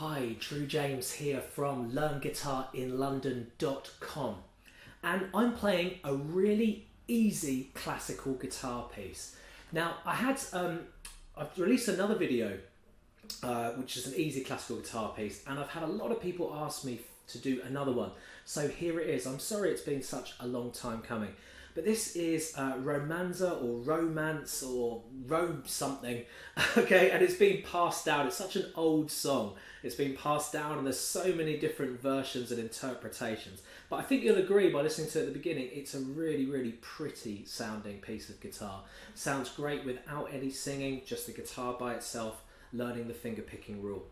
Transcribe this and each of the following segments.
Hi, Drew James here from LearnGuitarInLondon.com, and I'm playing a really easy classical guitar piece. Now I've released another video which is an easy classical guitar piece, and I've had a lot of people ask me to do another one, so here it is. I'm sorry it's been such a long time coming, but this is Romanza or Romance or Rome something, okay, and it's been passed down. It's such an old song. It's been passed down and there's so many different versions and interpretations, but I think you'll agree by listening to it at the beginning, it's a really, really pretty sounding piece of guitar. Sounds great without any singing, just the guitar by itself, learning the finger picking rule.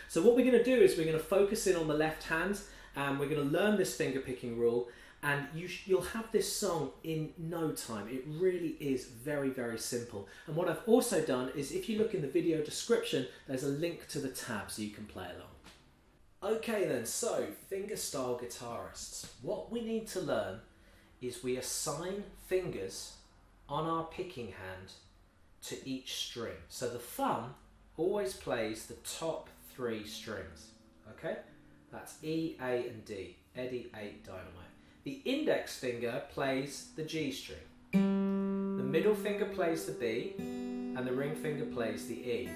So what we're going to do is we're going to focus in on the left hand, and we're going to learn this finger picking rule, and you'll have this song in no time. It really is very, very simple. And what I've also done is, if you look in the video description, there's a link to the tab so you can play along. Okay then, so fingerstyle guitarists, what we need to learn is we assign fingers on our picking hand to each string. So the thumb always plays the top 3 strings, okay? That's E, A and D, Eddie, 8, Dynamite. The index finger plays the G string, the middle finger plays the B, and the ring finger plays the E.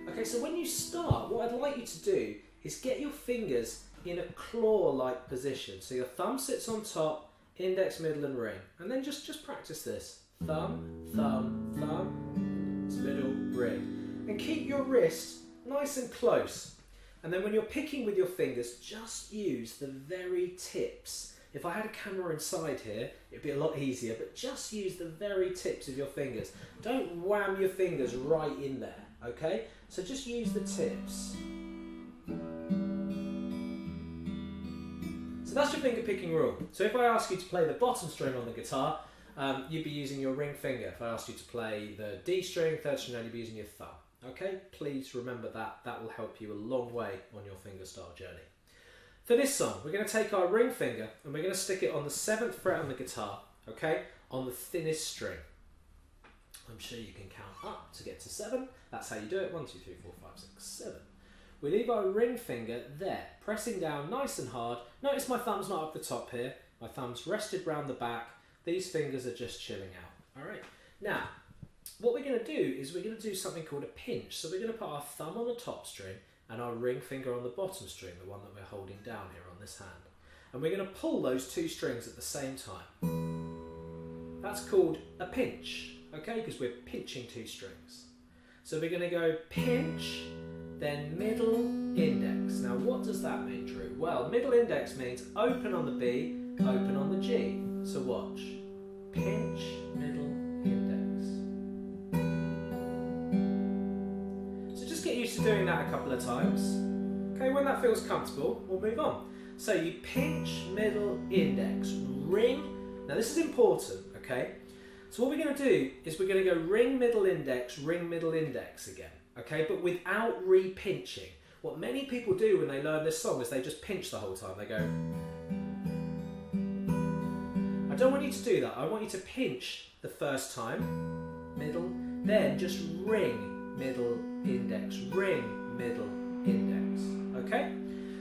Okay, so when you start, what I'd like you to do is get your fingers in a claw-like position. So your thumb sits on top, index, middle and ring, and then just practice this. Thumb, thumb, thumb, middle, ring. And keep your wrist nice and close. And then when you're picking with your fingers, just use the very tips. If I had a camera inside here, it'd be a lot easier, but just use the very tips of your fingers. Don't wham your fingers right in there, okay? So just use the tips. So that's your finger picking rule. So if I ask you to play the bottom string on the guitar, you'd be using your ring finger. If I asked you to play the D string, 3rd string, you'd be using your thumb. Okay, please remember that. That will help you a long way on your fingerstyle journey. For this song, we're going to take our ring finger and we're going to stick it on the 7th fret on the guitar, okay, on the thinnest string. I'm sure you can count up to get to 7. That's how you do it. 1, 2, 3, 4, 5, 6, 7. We leave our ring finger there, pressing down nice and hard. Notice my thumb's not up the top here. My thumb's rested round the back. These fingers are just chilling out. All right. Now, what we're going to do is we're going to do something called a pinch. So we're going to put our thumb on the top string and our ring finger on the bottom string, the one that we're holding down here on this hand. And we're going to pull those 2 strings at the same time. That's called a pinch, okay? Because we're pinching 2 strings. So we're going to go pinch, then middle index. Now what does that mean, Drew? Well, middle index means open on the B, open on the G. So watch. Pinch, middle, index. So just get used to doing that a couple of times. Okay, when that feels comfortable, we'll move on. So you pinch, middle, index, ring. Now this is important, okay? So what we're going to do is we're going to go ring, middle, index again, okay? But without re-pinching. What many people do when they learn this song is they just pinch the whole time. They go... I don't want you to do that. I want you to pinch the first time, middle, then just ring, middle, index, ring, middle, index, okay?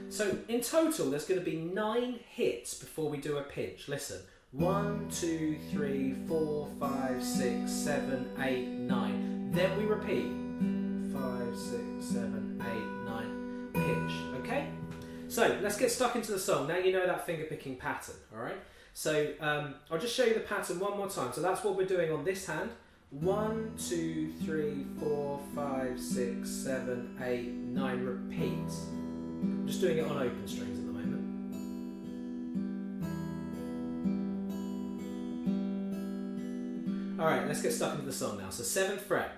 So in total, there's going to be 9 hits before we do a pinch. Listen, 1, 2, 3, 4, 5, 6, 7, 8, 9. Then we repeat, 5, 6, 7, 8, 9, pinch, okay? So let's get stuck into the song. Now you know that finger picking pattern, all right? So I'll just show you the pattern one more time. So that's what we're doing on this hand. 1, 2, 3, 4, 5, 6, 7, 8, 9. Repeat. I'm just doing it on open strings at the moment. All right, let's get stuck into the song now. So 7th fret.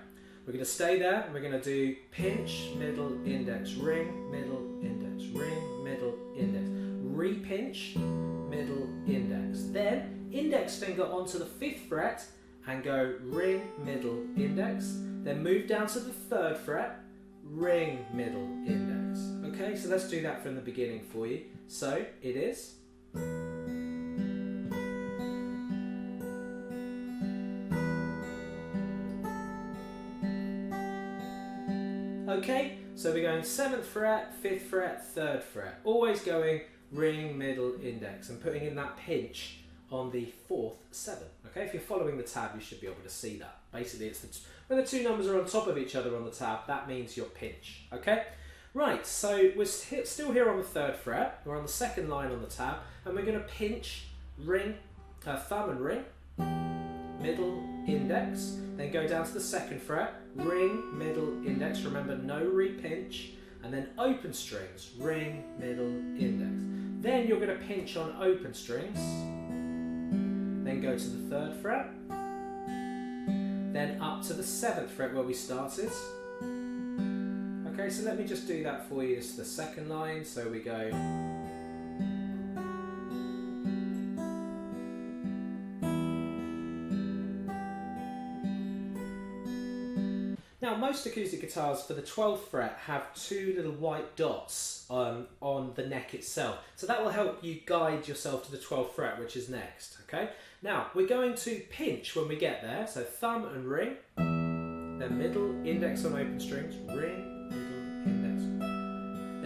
We're going to stay there and we're going to do pinch, middle, index, ring, middle, index, ring, middle, index. Re-pinch, middle, index. Then index finger onto the 5th fret and go ring, middle, index. Then move down to the 3rd fret, ring, middle, index. Okay, so let's do that from the beginning for you. So it is. Okay, So we're going 7th fret, 5th fret, 3rd fret. Always going ring, middle, index, and putting in that pinch on the 4th 7. Okay, if you're following the tab, you should be able to see that. Basically, it's when the two numbers are on top of each other on the tab, that means your pinch. Okay, right. So we're still here on the 3rd fret. We're on the 2nd line on the tab, and we're going to pinch, ring, thumb and ring, middle, index. Then go down to the 2nd fret, ring, middle, index. Remember, no re-pinch, and then open strings, ring, middle, index. Then you're going to pinch on open strings. Then go to the 3rd fret, then up to the 7th fret where we started. Okay, so let me just do that for you. This is the 2nd line, so we go. Now, most acoustic guitars for the 12th fret have 2 little white dots on the neck itself. So that will help you guide yourself to the 12th fret, which is next, okay? Now, we're going to pinch when we get there. So thumb and ring, then middle, index on open strings, ring, middle, index.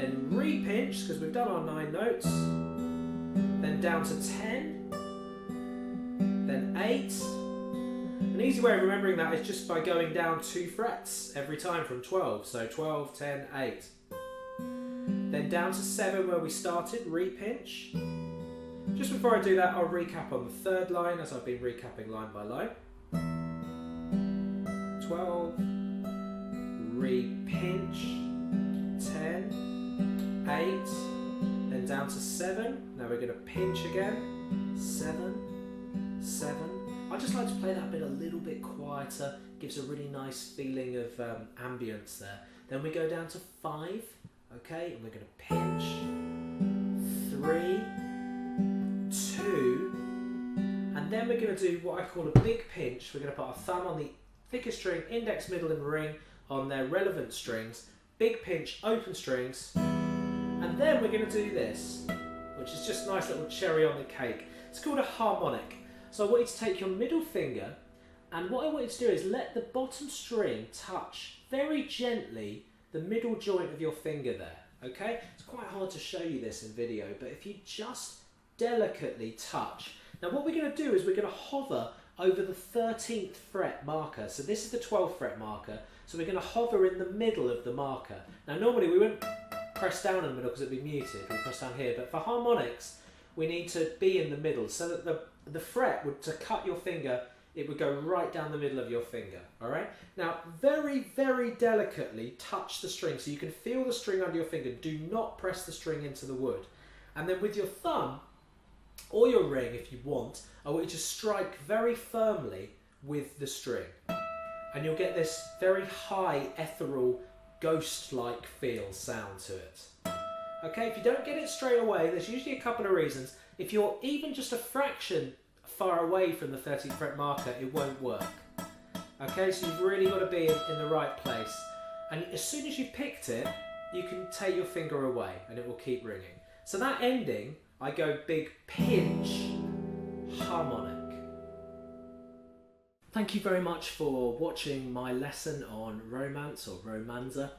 Then re-pinch, because we've done our 9 notes. Then down to 10, then 8. An easy way of remembering that is just by going down 2 frets every time from 12. So 12, 10, 8. Then down to 7 where we started, re-pinch. Just before I do that, I'll recap on the 3rd line as I've been recapping line by line. 12, re-pinch, 10, 8, then down to 7. Now we're going to pinch again, 7, 7. I just like to play that bit a little bit quieter, gives a really nice feeling of ambience there. Then we go down to 5, okay, and we're going to pinch, 3, 2, and then we're going to do what I call a big pinch. We're going to put our thumb on the thickest string, index, middle and ring on their relevant strings, big pinch, open strings, and then we're going to do this, which is just a nice little cherry on the cake. It's called a harmonic. So I want you to take your middle finger, and what I want you to do is let the bottom string touch very gently the middle joint of your finger there, okay? It's quite hard to show you this in video, but if you just delicately touch. Now what we're going to do is we're going to hover over the 13th fret marker. So this is the 12th fret marker, so we're going to hover in the middle of the marker. Now normally we wouldn't press down in the middle because it'd be muted, we press down here, but for harmonics we need to be in the middle so that the fret would, to cut your finger, it would go right down the middle of your finger, all right? Now, very, very delicately touch the string so you can feel the string under your finger. Do not press the string into the wood. And then with your thumb, or your ring if you want, I want you to strike very firmly with the string. And you'll get this very high, ethereal, ghost-like feel sound to it. Okay, if you don't get it straight away, there's usually a couple of reasons. If you're even just a fraction far away from the 13th fret marker, it won't work. Okay, so you've really got to be in the right place. And as soon as you've picked it, you can take your finger away and it will keep ringing. So that ending, I go big pinch, harmonic. Thank you very much for watching my lesson on Romance or Romanza.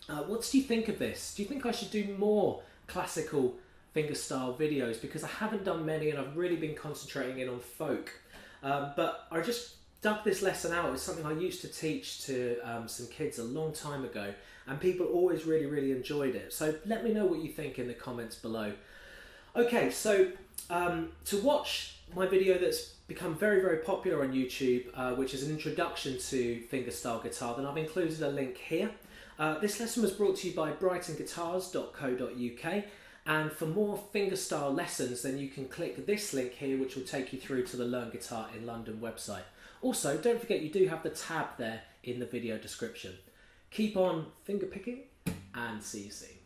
What do you think of this? Do you think I should do more classical fingerstyle videos? Because I haven't done many and I've really been concentrating in on folk. But I just dug this lesson out. It's something I used to teach to some kids a long time ago, and people always really enjoyed it. So let me know what you think in the comments below. Okay, so to watch my video that's become very popular on YouTube, which is an introduction to fingerstyle guitar, then I've included a link here. This lesson was brought to you by brightonguitars.co.uk, and for more fingerstyle lessons then you can click this link here, which will take you through to the Learn Guitar in London website. Also, don't forget you do have the tab there in the video description. Keep on finger picking and see you soon.